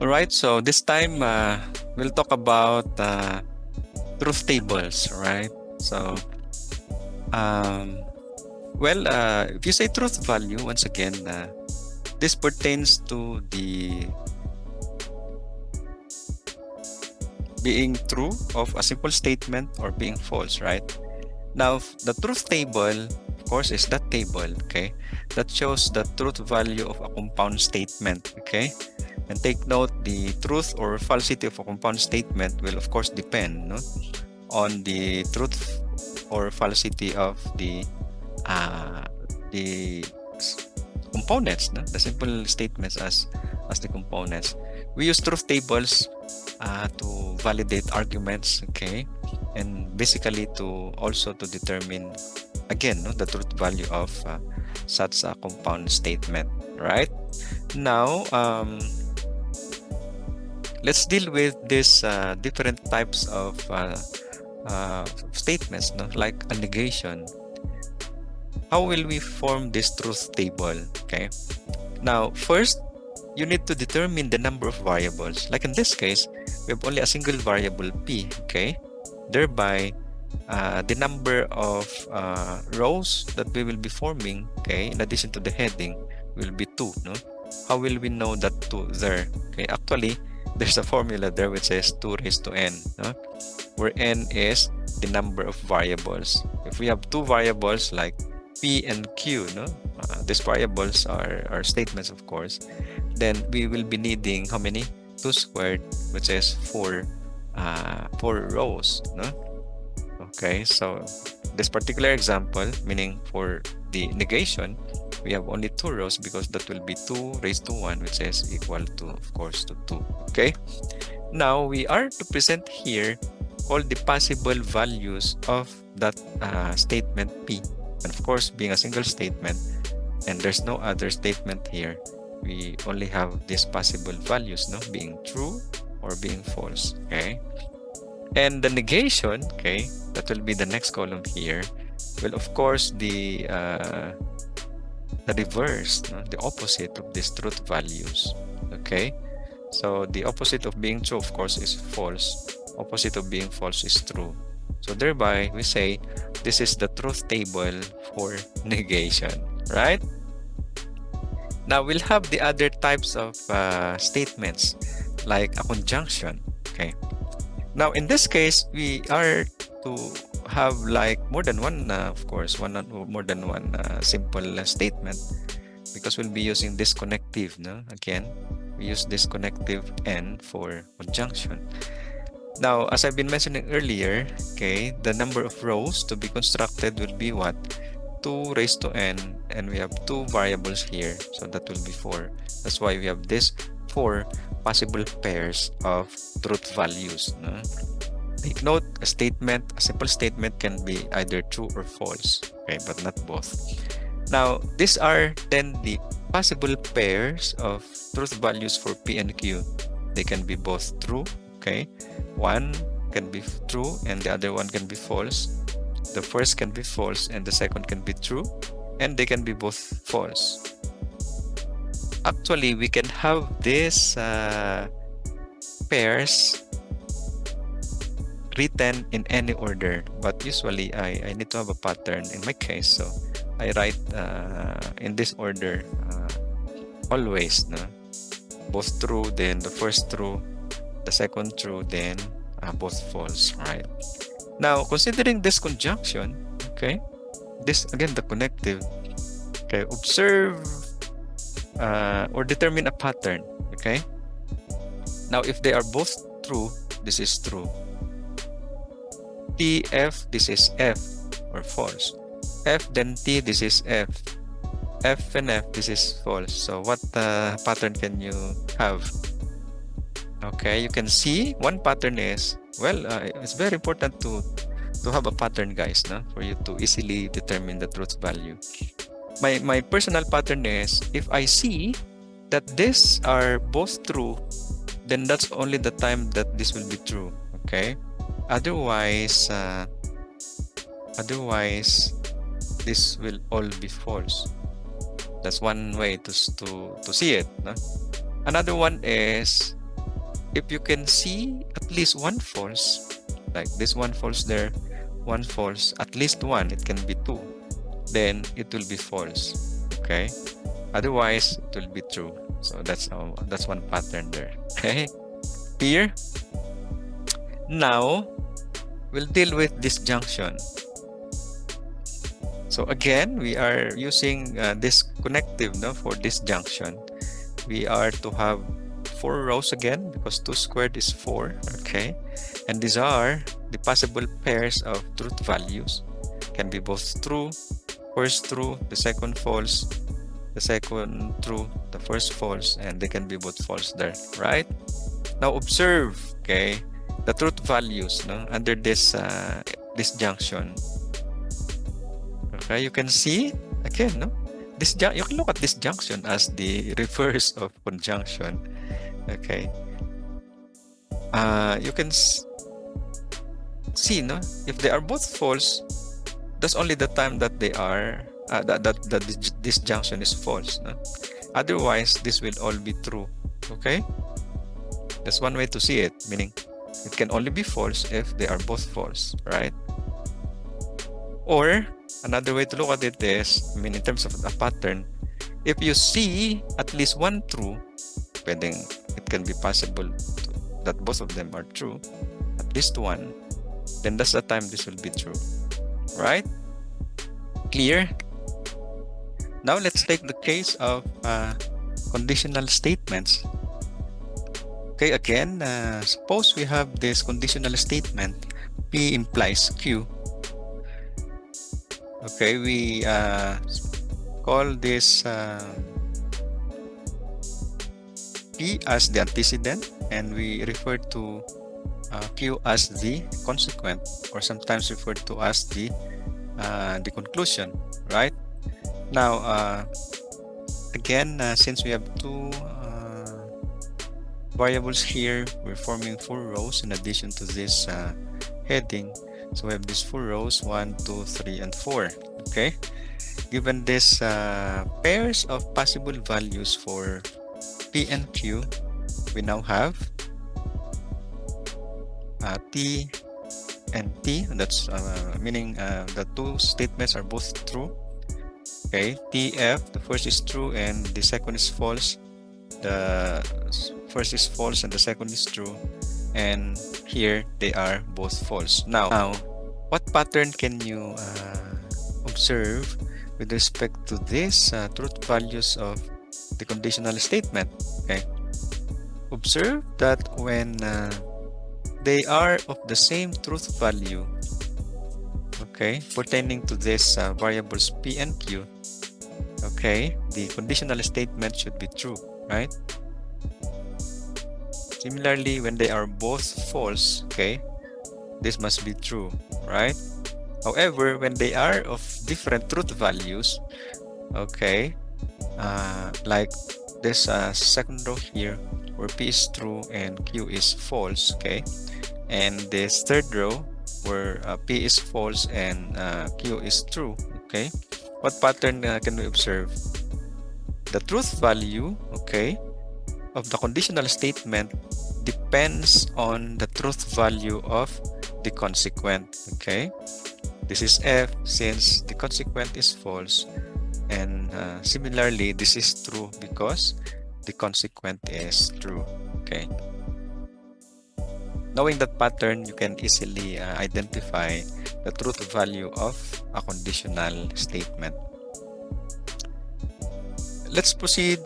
All right, so this time we'll talk about truth tables, right? So, um, if you say truth value, once again, this pertains to the being true of a simple statement or being false, right? Now, the truth table, of course, is that table, okay, that shows the truth value of a compound statement, okay? And take note, the truth or falsity of a compound statement will, of course, depend, no, on the truth or falsity of uh, the components, no? The simple statements as the components. We use truth tables to validate arguments, okay, and basically to also to determine again, no, the truth value of such a compound statement, right? Now, let's deal with these different types of statements, no? Like a negation. How will we form this truth table? Okay. Now, first, you need to determine the number of variables. Like in this case, we have only a single variable p. Okay. Thereby, the number of rows that we will be forming, okay, in addition to the heading, will be 2. No. How will we know that 2 there? Okay. Actually, there's a formula there which says 2 raised to n, no? Where n is the number of variables. If we have 2 variables like p and q, no, these variables are statements, of course, then we will be needing how many? 2 squared, which is 4 rows, no? Okay, so this particular example, meaning for the negation, we have only 2 rows because that will be 2 raised to 1, which is equal to, of course, to 2. Okay, now we are to present here all the possible values of that statement p. And of course, being a single statement, and there's no other statement here, we only have these possible values, no, being true or being false. Okay, and the negation, okay, that will be the next column here, will of course the reverse, no? The opposite of these truth values. Okay, so the opposite of being true, of course, is false. Opposite of being false is true. So thereby we say this is the truth table for negation, right? Now we'll have the other types of statements like a conjunction. Okay, now in this case we are to have like more than one, of course, more than one simple statement, because we'll be using this connective, no? Again, we use this connective n for conjunction. Now, as I've been mentioning earlier, okay, the number of rows to be constructed will be what? 2 raised to n, and we have 2 variables here, so that will be 4. That's why we have this 4 possible pairs of truth values, no? Take note, a simple statement can be either true or false, okay, but not both. Now, these are then the possible pairs of truth values for p and q. They can be both true, okay, one can be true and the other one can be false. The first can be false and the second can be true, and they can be both false. Actually, we can have these pairs written in any order, but usually I need to have a pattern in my case, so I write in this order always, no? Both true, then the first true, the second true, then both false, right? Now, considering this conjunction, okay, this again the connective, okay, observe or determine a pattern, okay? Now, if they are both true, this is true. T, F, this is F, or false. F, then T, this is F. F and F, this is false. So what pattern can you have? Okay, you can see one pattern is, well, it's very important to have a pattern, guys, no? For you to easily determine the truth value. My personal pattern is, if I see that these are both true, then that's only the time that this will be true, okay? Otherwise this will all be false. That's one way to see it, no? Another one is if you can see at least one false, like this one false there, one false, at least one, it can be two, then it will be false. Okay, otherwise it will be true. So that's one pattern there. Okay, clear? Now we'll deal with disjunction. So again, we are using this connective for disjunction. We are to have 4 rows again because 2 squared is 4. Okay, and these are the possible pairs of truth values. Can be both true, first true, the second false, the second true, the first false, and they can be both false there, right? Now observe, okay, the truth values under this disjunction. Okay, you can see again, you can look at disjunction as the reverse of conjunction. Okay, you can see, if they are both false, that's only the time that they are that the disjunction is false. Otherwise, this will all be true. Okay, that's one way to see it, meaning it can only be false if they are both false, right? Or another way to look at it is, in terms of a pattern, if you see at least one true, it can be possible that both of them are true, at least one, then that's the time this will be true, right? Clear? Now let's take the case of conditional statements. Okay, again, suppose we have this conditional statement, P implies Q. Okay, we call this P as the antecedent, and we refer to Q as the consequent, or sometimes referred to as the conclusion, right? Now, again, since we have 2 variables here, we're forming 4 rows in addition to this heading. So we have these 4 rows, 1, 2, 3, and 4. Okay, given this pairs of possible values for P and Q, we now have T and T. That's meaning the 2 statements are both true. Okay, TF, the first is true and the second is false. The first is false and the second is true, and here they are both false. Now what pattern can you observe with respect to this truth values of the conditional statement? Okay, observe that when they are of the same truth value, okay, pertaining to this variables P and Q, okay, the conditional statement should be true, right? Similarly, when they are both false, okay, this must be true, right? However, when they are of different truth values, okay, like this second row here, where P is true and Q is false, okay, and this third row where P is false and Q is true, okay, what pattern can we observe? The truth value, okay, of the conditional statement depends on the truth value of the consequent. Okay, this is F since the consequent is false, and similarly this is true because the consequent is true. Okay, knowing that pattern, you can easily identify the truth value of a conditional statement. Let's proceed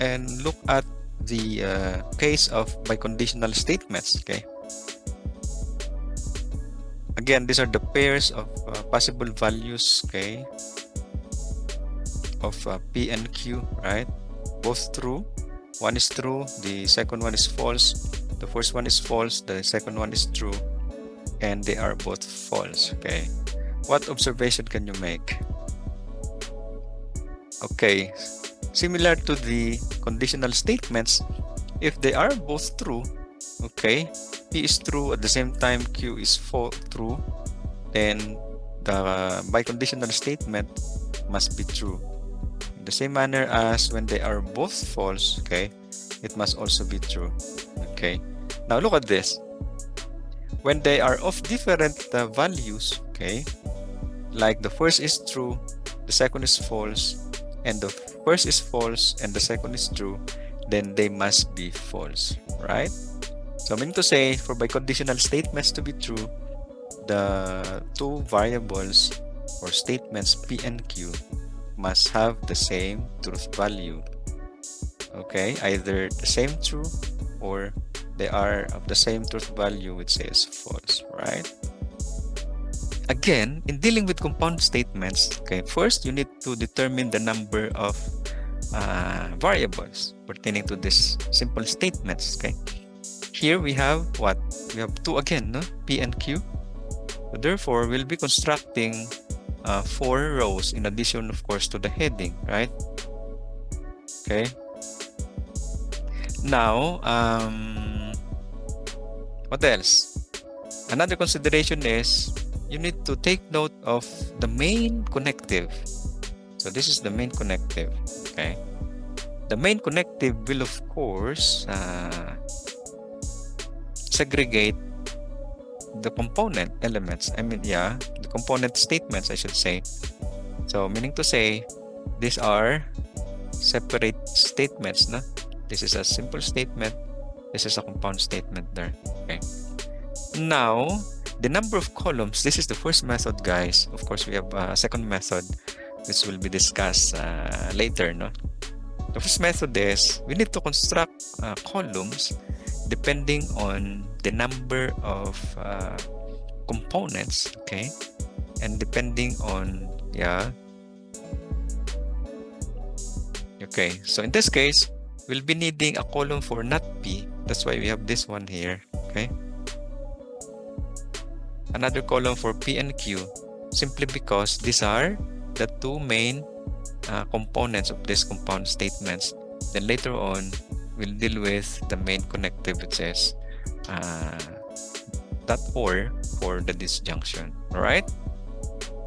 and look at the case of biconditional statements. Okay, again, these are the pairs of possible values, okay, of P and Q, right? Both true. One is true, the second one is false, the first one is false, the second one is true, and they are both false. Okay, what observation can you make? Okay, similar to the conditional statements, if they are both true, okay, P is true at the same time Q is true, then the biconditional statement must be true. In the same manner as when they are both false, okay, it must also be true. Okay. Now look at this. When they are of different values, okay, like the first is true, the second is false, and the first is false and the second is true, then they must be false, right? So meaning to say, for by conditional statements to be true, the two variables or statements P and Q must have the same truth value. Okay, either the same true or they are of the same truth value, which says false, right? Again, in dealing with compound statements, okay, first you need to determine the number of variables pertaining to this simple statements. Okay, here we have what? We have two again, no? P and Q. So therefore, we'll be constructing 4 rows in addition, of course, to the heading, right? Okay. Now, what else? Another consideration is you need to take note of the main connective. So this is the main connective. Okay. The main connective will, of course, segregate the component elements. The component statements, I should say. So meaning to say, these are separate statements, no? This is a simple statement. This is a compound statement there. Okay. Now, the number of columns. This is the first method, guys. Of course, we have a second method, which will be discussed later, no? The first method is we need to construct columns depending on the number of components, okay, and depending on okay. So in this case, we'll be needing a column for not P. That's why we have this one here, okay. Another column for P and Q, simply because these are the two main components of these compound statements. Then later on, we'll deal with the main connective, which says that or for the disjunction. All right.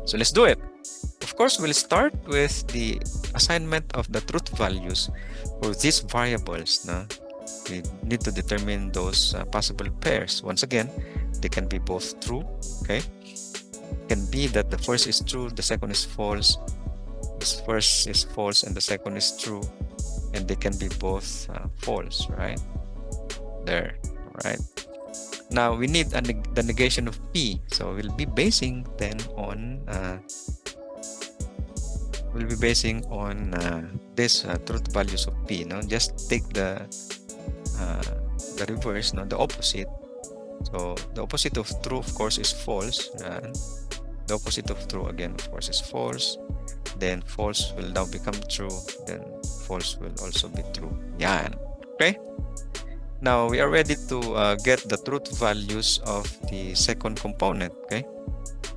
So let's do it. Of course, we'll start with the assignment of the truth values for these variables. No? We need to determine those possible pairs. Once again, they can be both true. Okay. It can be that the first is true, the second is false. The first is false and the second is true, and they can be both false, right? There, right? Now we need the negation of P, so we'll be basing then on this truth values of P. No, just take the reverse, no, the opposite. So the opposite of true, of course, is false. The opposite of true again, of course, is false. Then false will now become true. Then false will also be true. Yan. Okay. Now we are ready to get the truth values of the second component. Okay,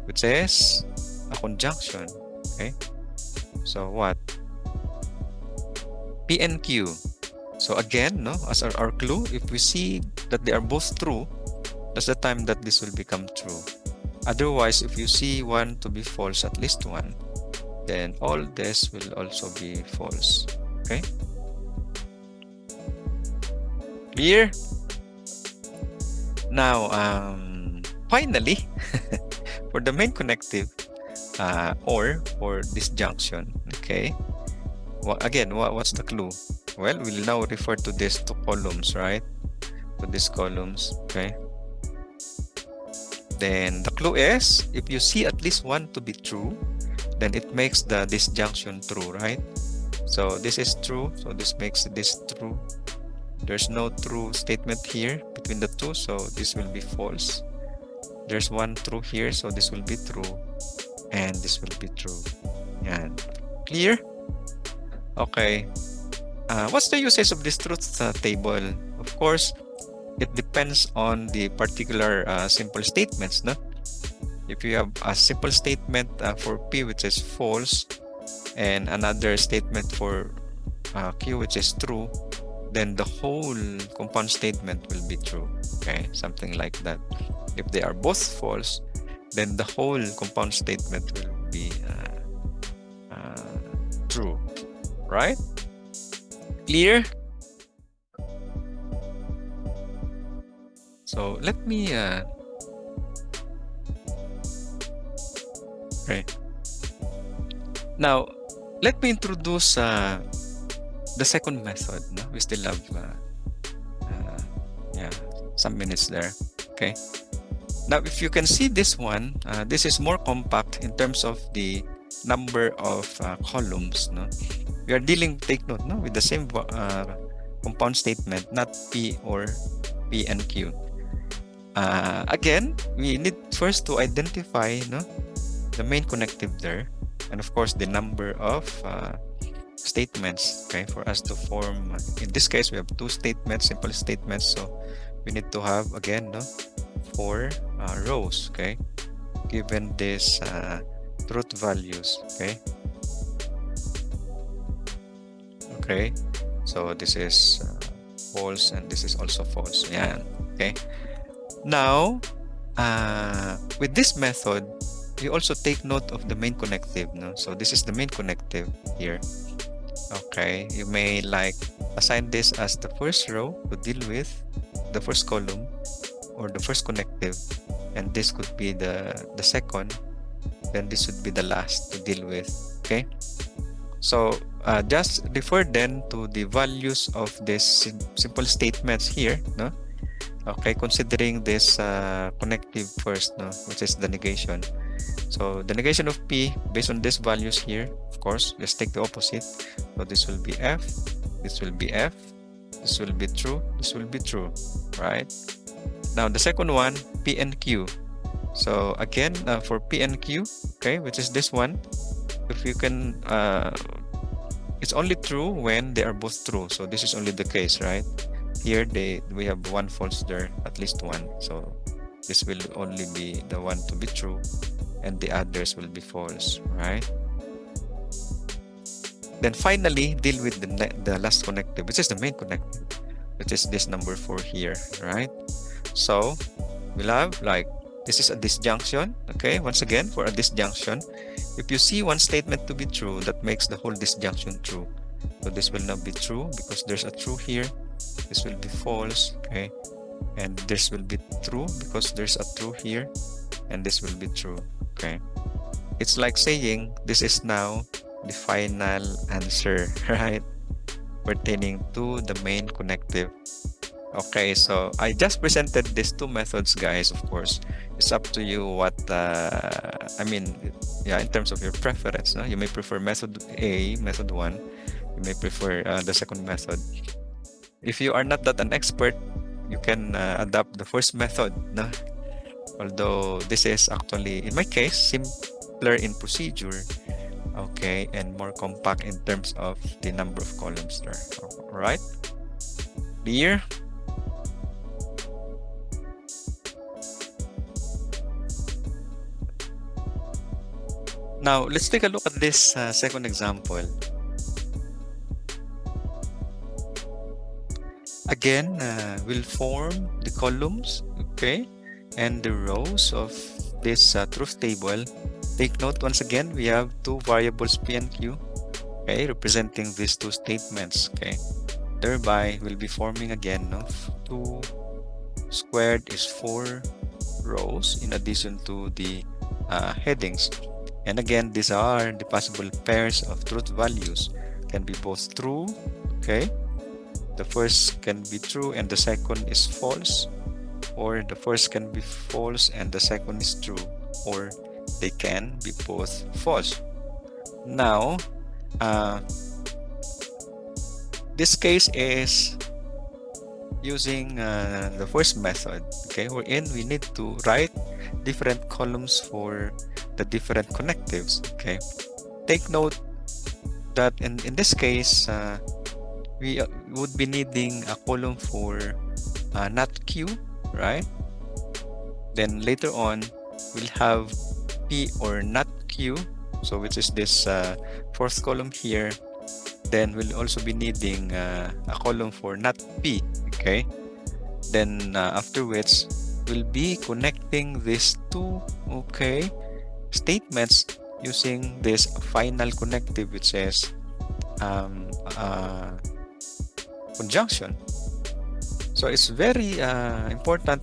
which is a conjunction. Okay. So what? P and Q. So again, no, as our clue, if we see that they are both true, that's the time that this will become true. Otherwise, if you see one to be false, at least one, then all this will also be false. Okay? Clear? Now, finally, for the main connective or for disjunction, okay? Well, again, what's the clue? Well, we'll now refer to these two columns, right? To these columns, okay? Then the clue is, if you see at least one to be true, then it makes the disjunction true, right? So this is true, so this makes this true. There's no true statement here between the two, so this will be false. There's one true here, so this will be true, and this will be true. And clear? Okay. What's the usage of this truth table? Of course, it depends on the particular simple statements, no? If you have a simple statement for P, which is false, and another statement for Q, which is true, then the whole compound statement will be true. Okay, something like that. If they are both false, then the whole compound statement will be true, right? Clear? So let me okay. Now let me introduce the second method. No? We still have yeah, some minutes there. Okay. Now, if you can see this one, this is more compact in terms of the number of columns. No, we are dealing. Take note, no, with the same compound statement, not P or P and Q. Again, we need first to identify, no, the main connective there, and of course the number of statements. Okay, for us to form. In this case, we have two statements, simple statements. So we need to have again, no, 4 rows. Okay, given this truth values. Okay, so this is false and this is also false. Yeah. Okay, now with this method you also take note of the main connective. No, so this is the main connective here. Okay, you may like assign this as the first row to deal with the first column or the first connective, and this could be the second, then this would be the last to deal with. Okay, so just refer then to the values of this simple statements here, no? Okay, considering this connective first, no, which is the negation. So the negation of P based on these values here, of course, let's take the opposite. So this will be F, this will be F, this will be true, this will be true, right? Now the second one, P and Q. So again, for P and Q, okay, which is this one, if you can, it's only true when they are both true. So this is only the case, right? Here we have one false there, at least one. So this will only be the one to be true, and the others will be false, right? Then finally, deal with the last connective, which is the main connective, which is this number 4 here, right? So we'll have like, this is a disjunction. Okay, once again, for a disjunction, if you see one statement to be true, that makes the whole disjunction true. So this will not be true because there's a true here. This will be false. Okay, and this will be true because there's a true here, and this will be true. Okay, it's like saying this is now the final answer, right, pertaining to the main connective. Okay, so I just presented these two methods, guys. Of course, it's up to you what I mean, yeah, in terms of your preference. No? You may prefer method A, method 1. You may prefer the second method. If you are not that an expert, you can adopt the first method. No? Although this is actually, in my case, simpler in procedure, okay, and more compact in terms of the number of columns there. All right, clear? Now, let's take a look at this second example. Again, we'll form the columns, okay, and the rows of this truth table. Take note, once again, we have two variables P and Q, okay, representing these two statements, okay. Thereby, we'll be forming again, no, 2 squared is 4 rows in addition to the headings. And again, these are the possible pairs of truth values. Can be both true, okay? The first can be true and the second is false, or the first can be false and the second is true, or they can be both false. Now, this case is using the first method, okay, wherein we need to write different columns for the different connectives. Okay, take note that in this case we would be needing a column for not Q, right? Then later on we'll have P or not Q, so which is this fourth column here. Then we'll also be needing a column for not P, okay? Then after which we'll be connecting these two, okay, statements using this final connective, which is conjunction. So it's very important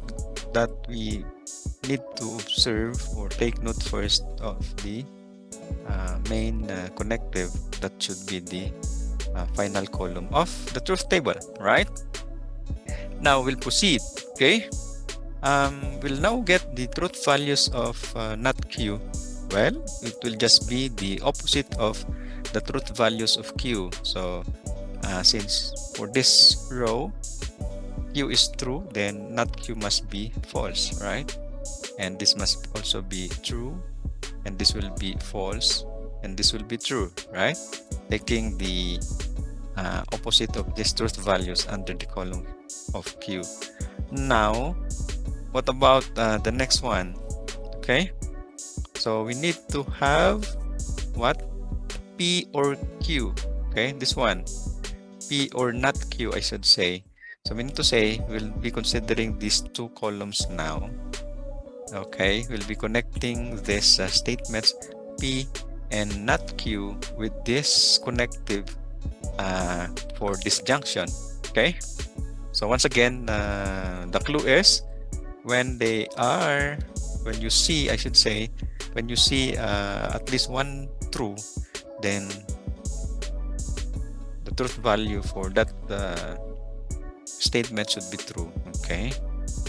that we need to observe or take note first of the main connective that should be the final column of the truth table, right? Now we'll proceed, okay? We'll now get the truth values of not Q. Well, it will just be the opposite of the truth values of Q. So since for this row, Q is true, then not Q must be false, right? And this must also be true, and this will be false, and this will be true, right? Taking the opposite of these truth values under the column of Q. Now, what about the next one? Okay, so we need to have what? P or Q. Okay, this one, P or not Q, I should say. So we need to say we'll be considering these two columns now. Okay, we'll be connecting these statements P and not Q with this connective for disjunction. Okay, so once again, the clue is when you see at least one true, then the truth value for that statement should be true. Okay,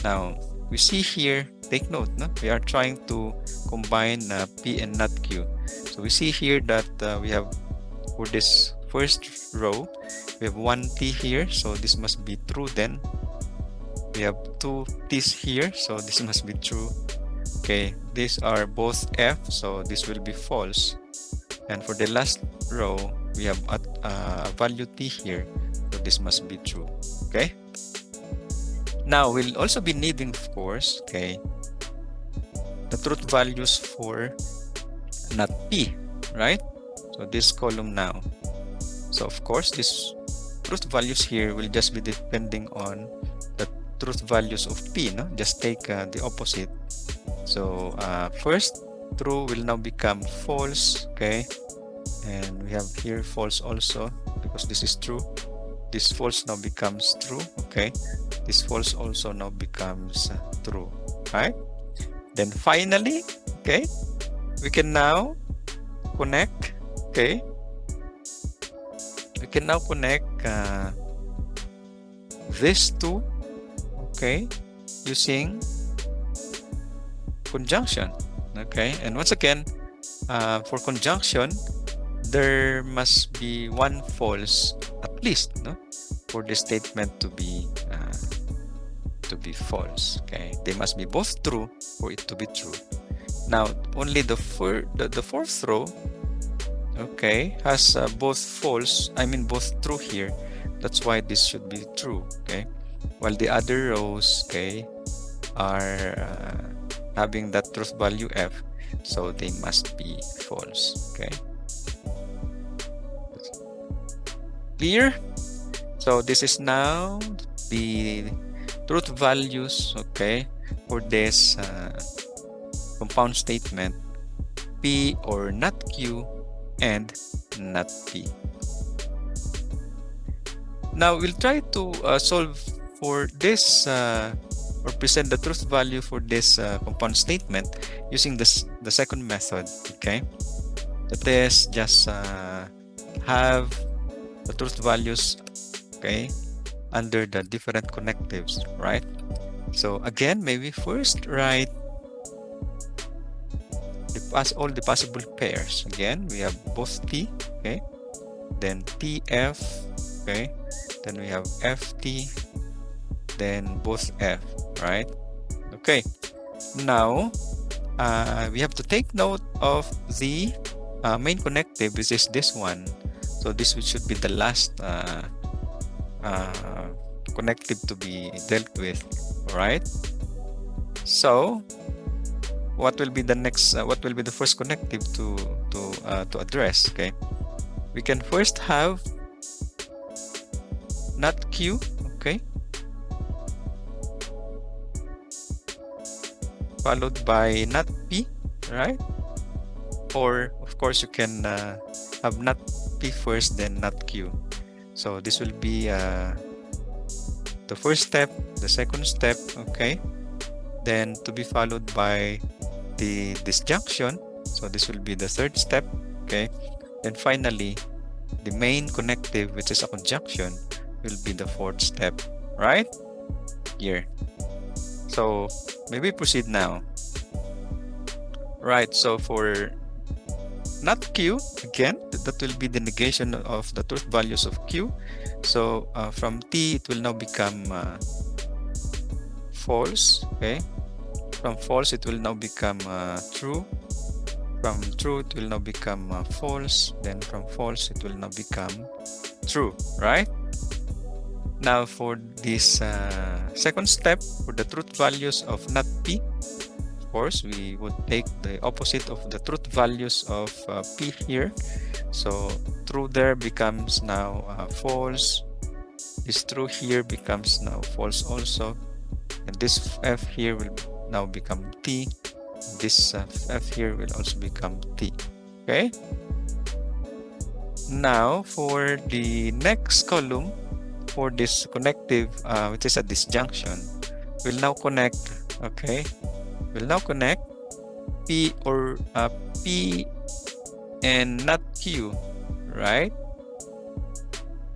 now we see here, take note, no? We are trying to combine P and not Q. So we see here that we have, for this first row, we have one T here, so this must be true. Then we have two T's here, so this must be true. Okay, these are both F, so this will be false. And for the last row, we have a value T here, so this must be true. Okay, now we'll also be needing, of course, okay, the truth values for not P, right? So this column now, so of course this truth values here will just be depending on the truth values of P, no? Just take the opposite. So first true will now become false, okay, and we have here false also because this is true. This false now becomes true, okay, this false also now becomes true, right? Then finally, okay, we can now connect, okay, we can now connect these two, okay, using conjunction. Okay, and once again, for conjunction, there must be one false at least, no, for the statement to be false. Okay, they must be both true for it to be true. Now only the fourth row, okay, has both false, both true here. That's why this should be true. Okay, while the other rows, okay, are having that truth value F, so they must be false. Okay, clear? So this is now the truth values, okay, for this compound statement P or not Q and not P. Now we'll try to solve for this or present the truth value for this compound statement using the second method. Okay, that is just have the truth values, okay, under the different connectives, right? So again, maybe first write all the possible pairs. Again, we have both T, okay, then TF, okay, then we have FT, then both F, right? Okay, now we have to take note of the main connective, which is this one. So this should be the last connective to be dealt with, right? So what will be the next what will be the first connective to address? Okay, we can first have not Q, okay, followed by not P, right? Or of course you can have not P first, then not Q. So this will be the first step, the second step, okay, then to be followed by the disjunction. So this will be the third step, okay? And finally, the main connective, which is a conjunction, will be the fourth step, right? Here. So maybe proceed now. Right, so for not Q, again, that will be the negation of the truth values of Q. So from T, it will now become false, okay? From false, it will now become true. From true, it will now become false. Then from false, it will now become true, right? Now for this second step, for the truth values of not P, of course, we would take the opposite of the truth values of P here. So true there becomes now false. This true here becomes now false also. And this F here will now become T. This F here will also become T. Okay? Now for the next column, for this connective, which is a disjunction, we'll now connect, okay? We'll now connect P or P and not Q, right?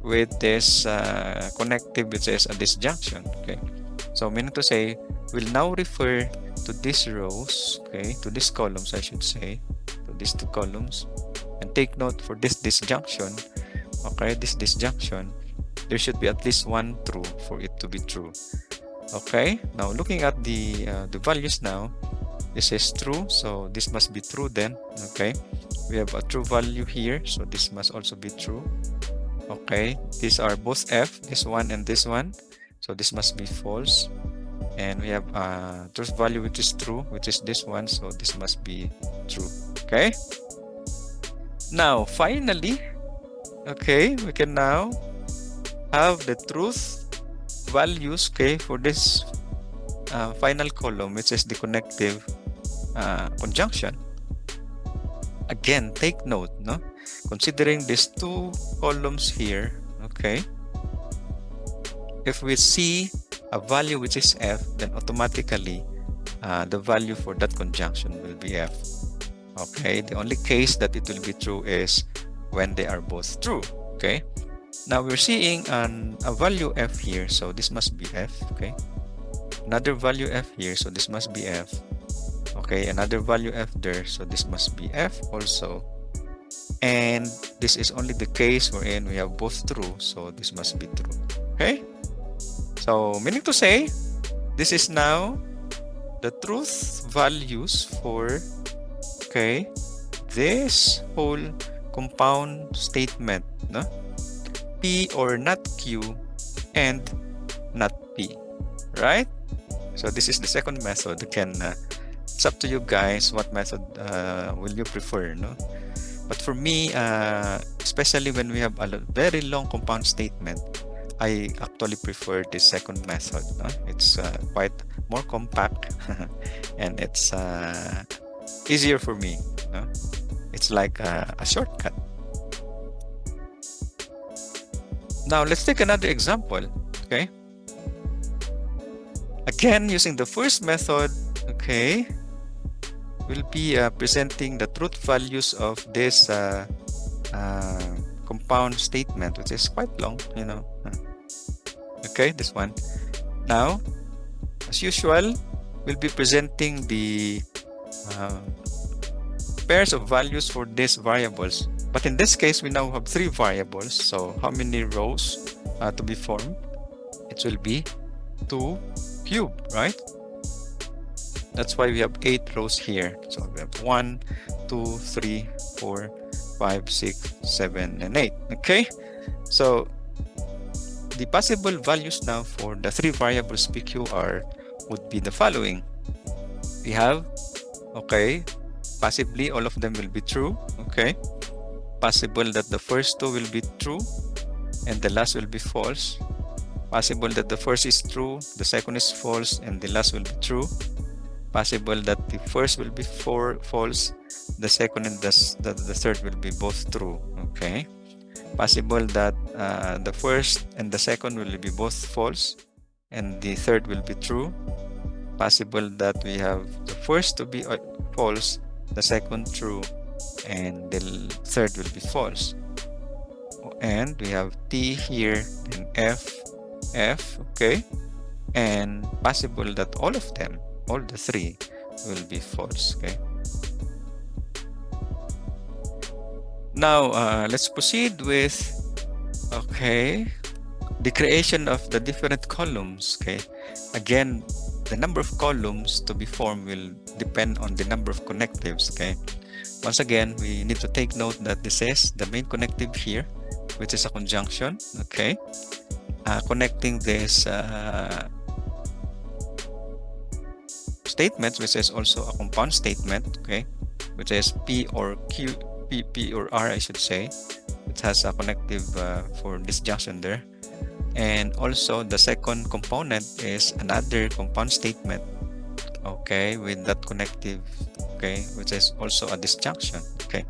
With this connective, which is a disjunction, okay? So meaning to say, we'll now refer to these rows, okay, to these columns, I should say, to these two columns, and take note for this disjunction, okay, this disjunction, there should be at least one true for it to be true. Okay, now looking at the values now, this is true, so this must be true then. Okay, we have a true value here, so this must also be true. Okay, these are both F, this one and this one, so this must be false. And we have a truth value which is true, which is this one, so this must be true. Okay, now finally, okay, we can now have the truth values, okay, for this final column, which is the connective conjunction. Again, take note, no, considering these two columns here, okay, if we see a value which is F, then automatically the value for that conjunction will be F. Okay, the only case that it will be true is when they are both true. Okay, now we're seeing a value F here, so this must be F. Okay, another value F here, so this must be F. Okay, another value F there, so this must be F also. And this is only the case wherein we have both true, so this must be true. Okay, so meaning to say, this is now the truth values for, okay, this whole compound statement, no? P or not Q and not P, right? So this is the second method. Again, it's up to you guys what method will you prefer, no? But for me, especially when we have a very long compound statement, I actually prefer this second method. No? It's quite more compact and it's easier for me. No? It's like a shortcut. Now let's take another example. Okay. Again, using the first method, okay, we'll be presenting the truth values of this compound statement, which is quite long, you know. Okay, this one. Now, as usual, we'll be presenting the pairs of values for these variables. But in this case, we now have 3 variables. So how many rows to be formed? It will be 2 cubed, right? That's why we have 8 rows here. So we have 1, 2, 3, 4, 5, 6, 7, and 8. Okay? So the possible values now for the 3 variables PQR would be the following. We have, okay, possibly all of them will be true. Okay? Possible that the first 2 will be true and the last will be false. Possible that the first is true, the second is false, and the last will be true. Possible that the first will be false, the second and the third will be both true. Okay. Possible that the first and the second will be both false and the third will be true. possible that we have the first to be false, the second true, and the third will be false. And we have T here and F, okay? And possible that all of them, all the three, will be false, okay? Now, let's proceed with, okay, the creation of the different columns, okay? Again, the number of columns to be formed will depend on the number of connectives, okay? Once again, we need to take note that this is the main connective here, which is a conjunction, okay? Connecting this statement, which is also a compound statement, okay? Which is P or Q, P or R, I should say. It has a connective for disjunction there. And also the second component is another compound statement, okay, with that connective, okay, which is also a disjunction, okay.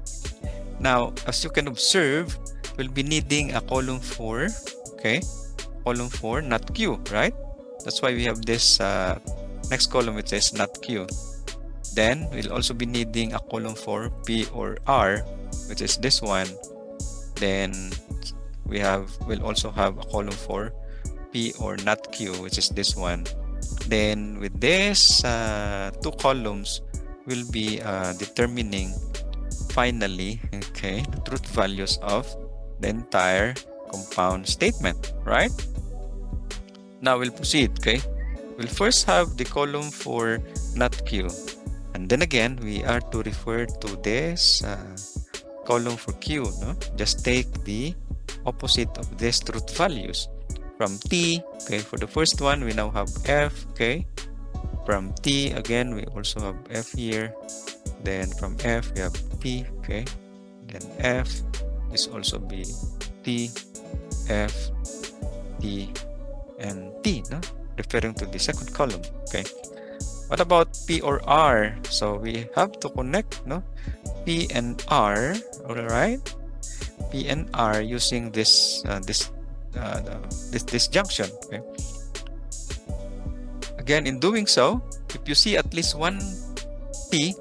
Now, as you can observe, we'll be needing a column 4, okay, column 4, not Q, right? That's why we have this next column which is not Q. Then we'll also be needing a column for P or R, which is this one. Then we'll also have a column for P or not Q, which is this one. Then with this two columns, we'll be determining finally, okay, the truth values of the entire compound statement, right? Now we'll proceed, okay? We'll first have the column for not Q, and then again we are to refer to this column for Q, no? Just take the opposite of these truth values. From T, okay, for the first one we now have F, okay. From T again we also have F here. Then from F we have P, okay. Then F, this also be T, F, T, and T, no? Referring to the second column, okay. What about P or R? So we have to connect, no, P and R, all right. P and R using this disjunction, okay. Again, in doing so, if you see at least one T,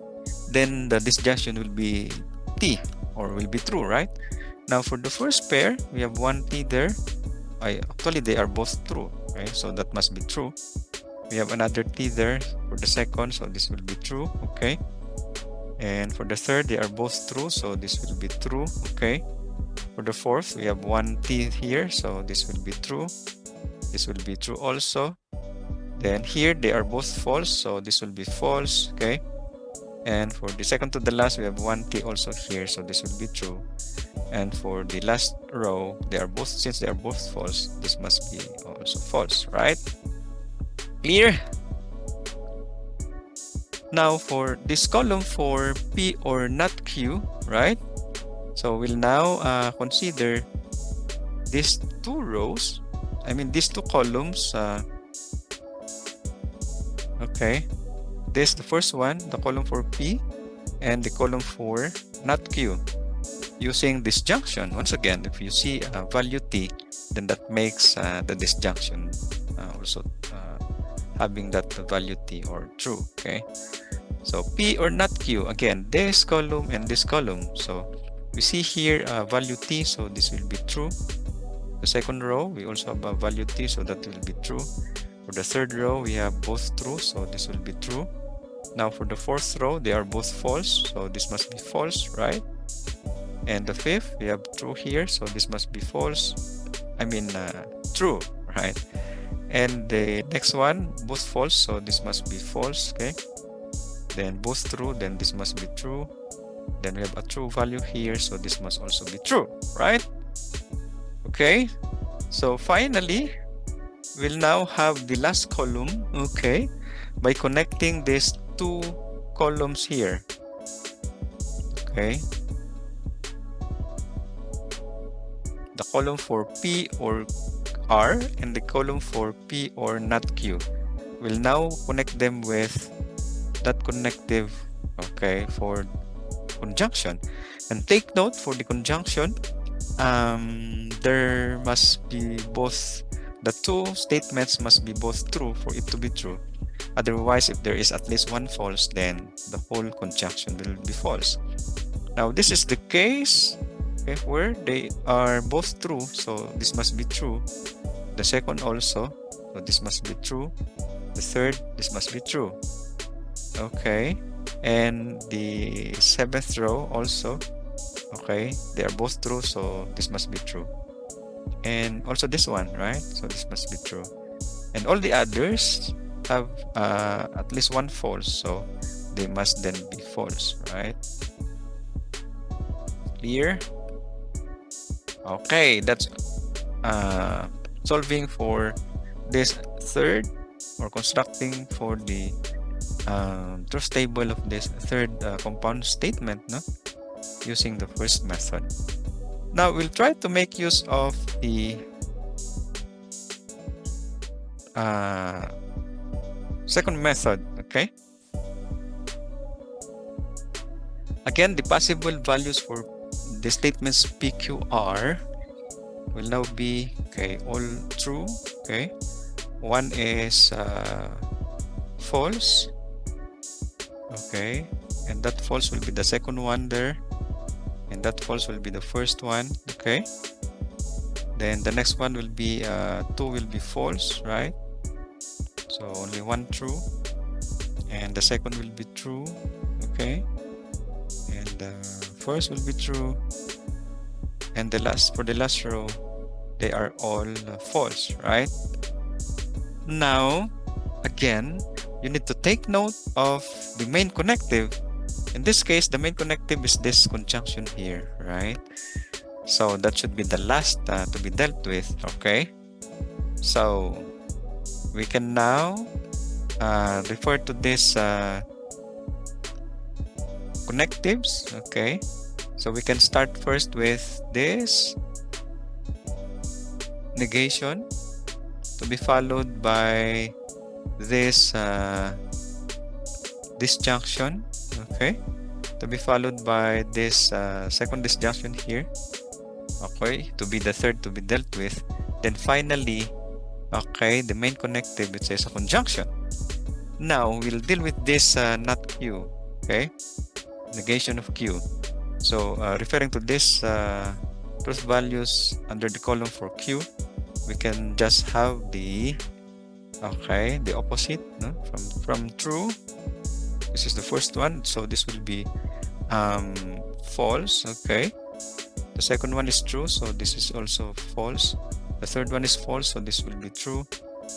then the disjunction will be T or will be true, right? Now for the first pair, we have one T there. Actually they are both true, okay, so that must be true. We have another T there for the second, so this will be true, okay. And for the third, they are both true, so this will be true, okay. For the fourth, we have one T here, so this will be true. This will be true also. Then here, they are both false, so this will be false, okay. And for the second to the last, we have one T also here, so this will be true. And for the last row, since they are both false, this must be also false, right? Clear? Now for this column for P or not Q, right? So we'll now consider these two rows, these two columns, okay. This, the first one, the column for P, and the column for not Q, using disjunction. Once again, if you see a value T, then that makes the disjunction also having that value T or true, okay. So P or not Q, again, this column and this column. So we see here value T, so this will be true. The second row, we also have a value T, so that will be true. For the third row, we have both true, so this will be true. Now for the fourth row, they are both false, so this must be false, right? And the fifth, we have true here, so this must be false. True, right? And the next one, both false, so this must be false, okay. Then both true, then this must be true. Then we have a true value here, so this must also be true, right? Okay, so finally, we'll now have the last column, okay, by connecting these two columns here, okay. The column for P or R and the column for P or not Q. We'll now connect them with that connective, okay, for conjunction. And take note, for the conjunction, there must be both, the two statements must be both true for it to be true. Otherwise, if there is at least one false, then the whole conjunction will be false. Now, this is the case, okay, where they are both true, so this must be true. The second also, so this must be true. The third, this must be true. Okay, and the seventh row also, okay, they are both true, so this must be true. And also this one, right? So this must be true. And all the others have at least one false, so they must then be false, right? Clear? Okay, that's solving for this third, or constructing for the truth table of this third compound statement, no? Using the first method. Now we'll try to make use of the second method, okay? Again, the possible values for the statements PQR will now be, okay, all true, okay? One is false, okay? And that false will be the second one there. And that false will be the first one, okay? Then the next one will be 2 will be false, right? So only one true, and the second will be true, okay? And the first will be true, and the last, for the last row, they are all false, right? Now, again, you need to take note of the main connective. In this case, the main connective is this conjunction here, right? So that should be the last to be dealt with, okay? So we can now refer to this connectives, okay? So we can start first with this negation, to be followed by this disjunction, okay, to be followed by this second disjunction here, okay, to be the third to be dealt with. Then finally, okay, the main connective, which is a conjunction. Now we'll deal with this not Q, okay, negation of Q. So referring to this truth values under the column for Q, we can just have the, okay, the opposite, no? From true, this is the first one, so this will be false, okay. The second one is true, so this is also false. The third one is false, so this will be true.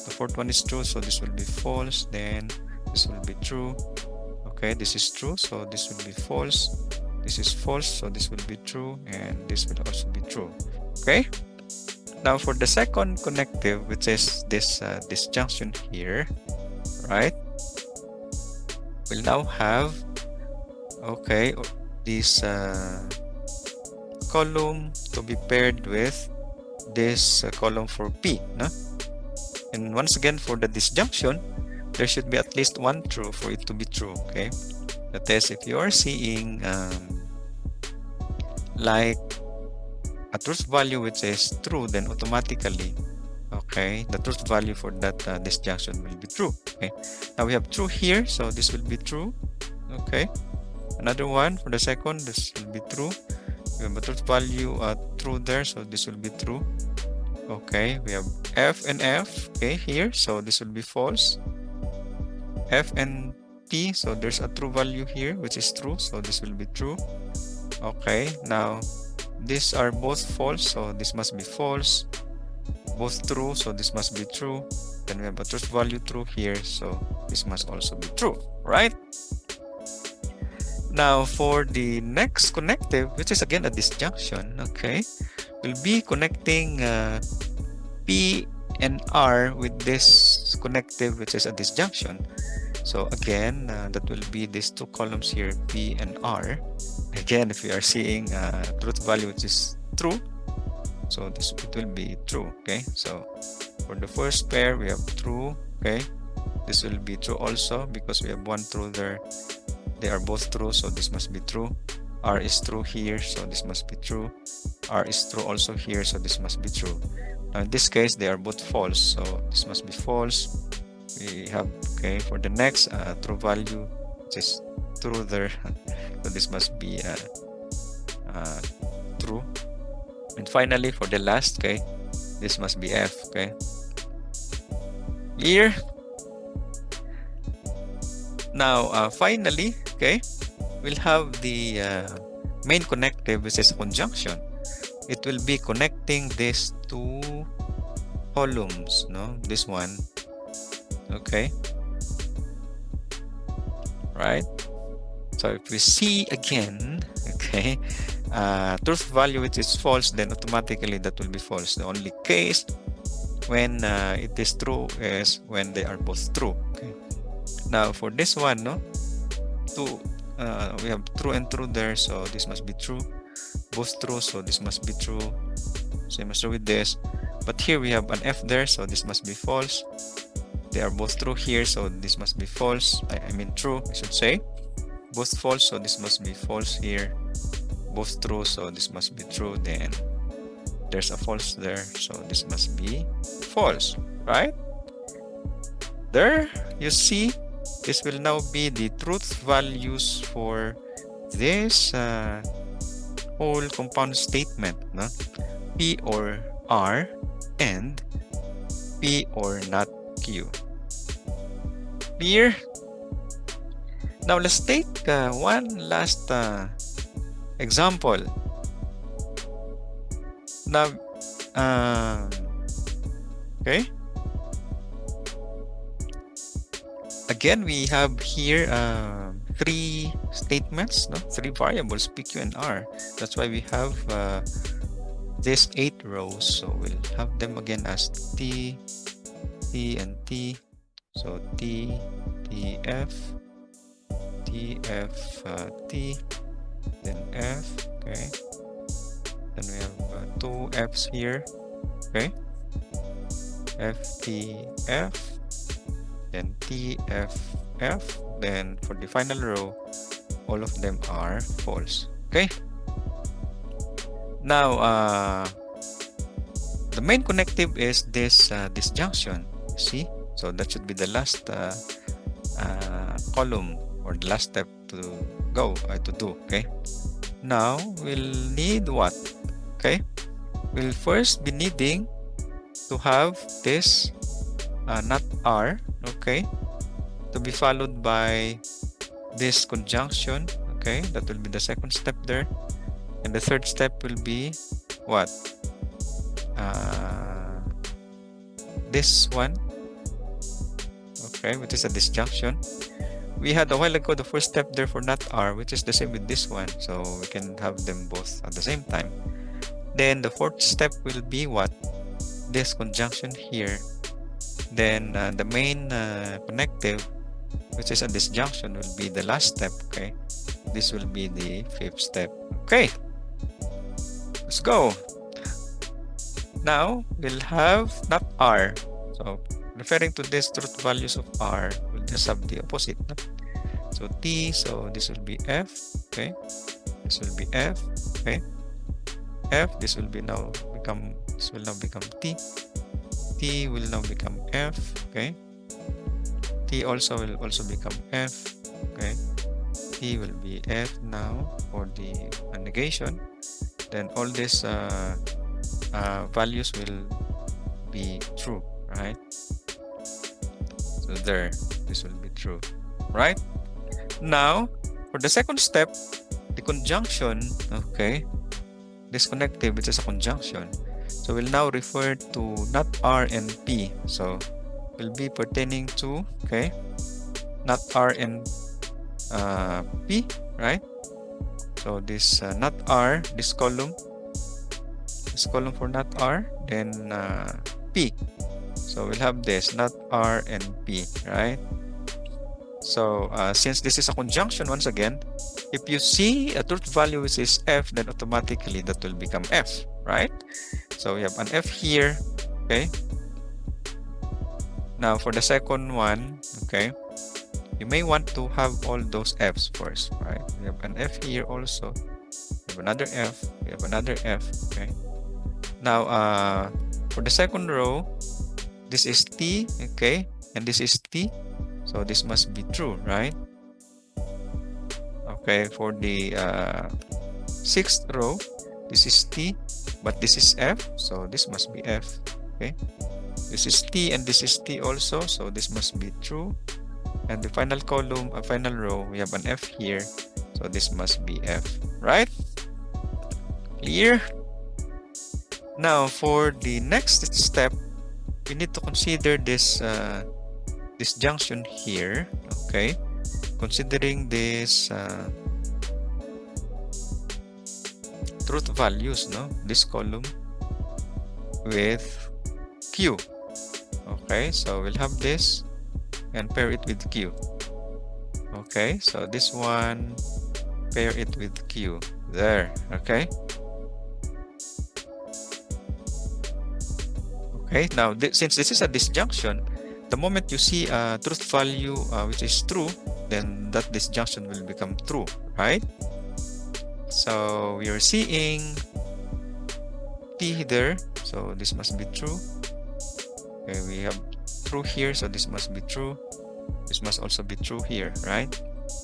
The fourth one is true, so this will be false. Then this will be true, okay, this is true, so this will be false. This is false, so this will be true, and this will also be true, okay. Now for the second connective, which is this disjunction here, right, we'll now have, okay, this column to be paired with this column for P, no? And once again, for the disjunction, there should be at least one true for it to be true, okay. That is, if you are seeing like a truth value which is true, then automatically, okay, the truth value for that disjunction will be true, okay. Now we have true here, so this will be true, okay. Another one for the second, this will be true. We have a truth value true there, so this will be true, okay. We have F and F, okay, here, so this will be false. F and T, so there's a true value here which is true, so this will be true, okay. Now these are both false, so this must be false. Both true, so this must be true. Then we have a truth value true here, so this must also be true, right? Now for the next connective, which is again a disjunction, okay, we'll be connecting P and R with this connective, which is a disjunction. So again, that will be these two columns here, P and R. Again, if we are seeing truth value which is true, so this, it will be true, okay. So for the first pair, we have true, okay. This will be true also because we have one true there. They are both true, so this must be true. R is true here, so this must be true. R is true also here, so this must be true. Now in this case, they are both false, so this must be false. we have, okay, for the next true value, which is true there. So this must be true. And finally, for the last, okay, this must be F, okay. Here. Now, finally, okay, we'll have the main connective, which is conjunction. It will be connecting these two columns, no? This one, okay, right? So if we see again, okay, truth value which is false, then automatically that will be false. The only case when it is true is when they are both true. Okay. Now for this one, no, we have true and true there, so this must be true. Both true, so this must be true. Same as true with this. But here we have an F there, so this must be false. They are both true here, so this must be false. I mean true, I should say. Both false, so this must be false here. Both true, so this must be true. Then there's a false there, so this must be false, right? There, you see, this will now be the truth values for this whole compound statement, no? P or R and P or not Q. Clear? Now let's take one last example. Now, okay. Again, we have here three statements, no? Three variables, P, Q, and R. That's why we have these 8 rows. So we'll have them again as T, T, and T. So T, T, F, T, F, T, then F, okay. Then we have 2 F's here, okay. F, T, F, then T, F, F. Then for the final row, all of them are false, okay. Now, the main connective is this disjunction, see? So that should be the last column or the last step to go, to do, okay? Now, we'll need what? Okay? We'll first be needing to have this not R, okay? To be followed by this conjunction, okay? That will be the second step there. And the third step will be what? This one, okay, which is a disjunction. We had a while ago the first step there for not R, which is the same with this one, so we can have them both at the same time. Then the fourth step will be what? This conjunction here. Then the main connective, which is a disjunction, will be the last step, okay? This will be the fifth step. Okay, let's go. Now we'll have not R. So referring to this truth values of R, we'll just have the opposite, no? So T, so this will be F, okay? This will be F, okay? F, this will now become T. T will now become F, okay? T also will become F, okay? T will be F now for the negation. Then all these values will be true, right? So there, this will be true, right? Now, for the second step, the conjunction, okay? This connective, which is a conjunction. So we'll now refer to not R and P. So will be pertaining to, okay, not R and P, right? So this not R, this column for not R, then P. So we'll have this not R and P, right? So since this is a conjunction, once again, if you see a truth value which is F, then automatically that will become F, right? So we have an F here, okay? Now for the second one, okay, you may want to have all those F's first, right? We have an F here also. We have another F. We have another F, okay? Now for the second row, this is T, okay? and this is T, so this must be true, right? Okay, for the sixth row, this is T, but this is F, so this must be F. Okay, this is T and this is T also, so this must be true. And the final column, final row, we have an F here, so this must be F, right? Clear? Now for the next step, we need to consider this this junction here. Okay, considering this truth values, no, this column with Q. Okay, so we'll have this and pair it with Q. Okay, so this one, pair it with Q there. Okay, okay, now since this is a disjunction, the moment you see a truth value which is true, then that disjunction will become true, right? So we are seeing T there, so this must be true. Okay, we have true here, so this must be true. This must also be true here, right?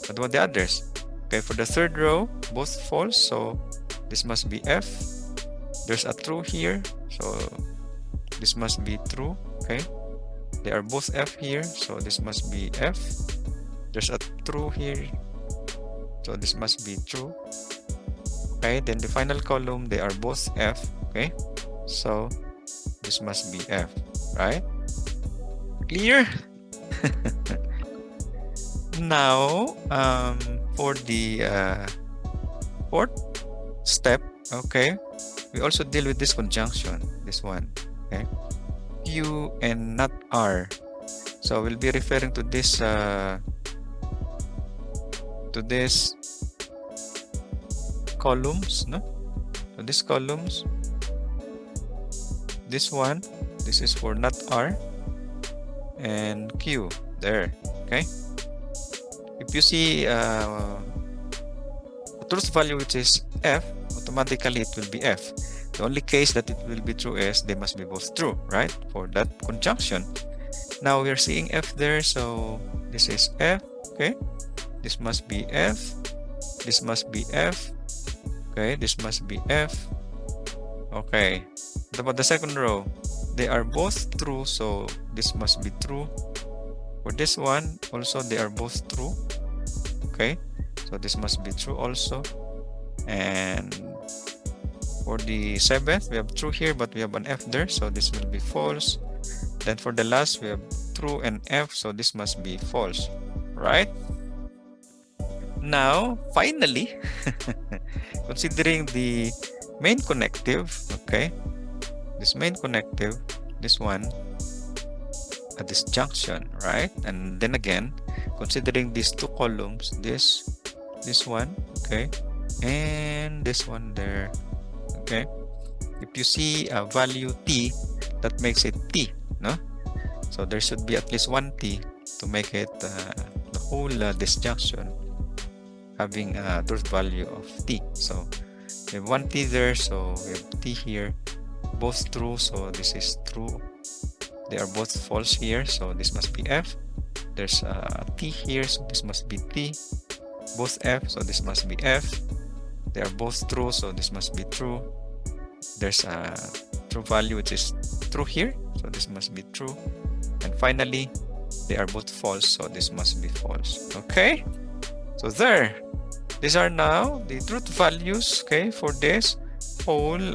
What about the others? Okay, for the third row, both false, so this must be F. There's a true here, so this must be true. Okay, they are both F here, so this must be F. There's a true here, so this must be true. Okay, then the final column, they are both F. Okay, so this must be F, right? Clear? Now for the fourth step, okay, we also deal with this conjunction, this one. Okay, Q and not R, so we'll be referring to this columns, no? So these columns, this one, this is for not R, and Q there. Okay, if you see the truth value which is F, automatically it will be F. The only case that it will be true is they must be both true, right? For that conjunction. Now we are seeing F there, so this is F. Okay, this must be F, this must be F. Okay, this must be F. Okay, what about the second row? They are both true, so this must be true. For this one, also they are both true. Okay, so this must be true also. And for the seventh, we have true here, but we have an F there, so this will be false. Then for the last, we have true and F, so this must be false, right? Now, finally, considering the main connective, okay, this main connective, this one, at this junction, right? And then again, considering these two columns, this one, okay, and this one there, okay. If you see a value T, that makes it T, no? So there should be at least one T to make it the whole disjunction having a truth value of T. So we have one T there, so we have T here, both true, so this is true. They are both false here, so this must be F. There's a T here, so this must be T. Both F, so this must be F. They are both true, so this must be true. There's a true value which is true here, so this must be true. And finally, they are both false, so this must be false. Okay, so there, these are now the truth values, okay, for this whole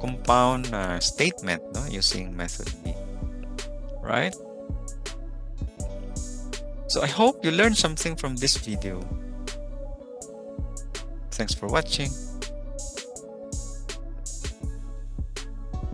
compound statement, no, using method B, right? So I hope you learned something from this video. Thanks for watching.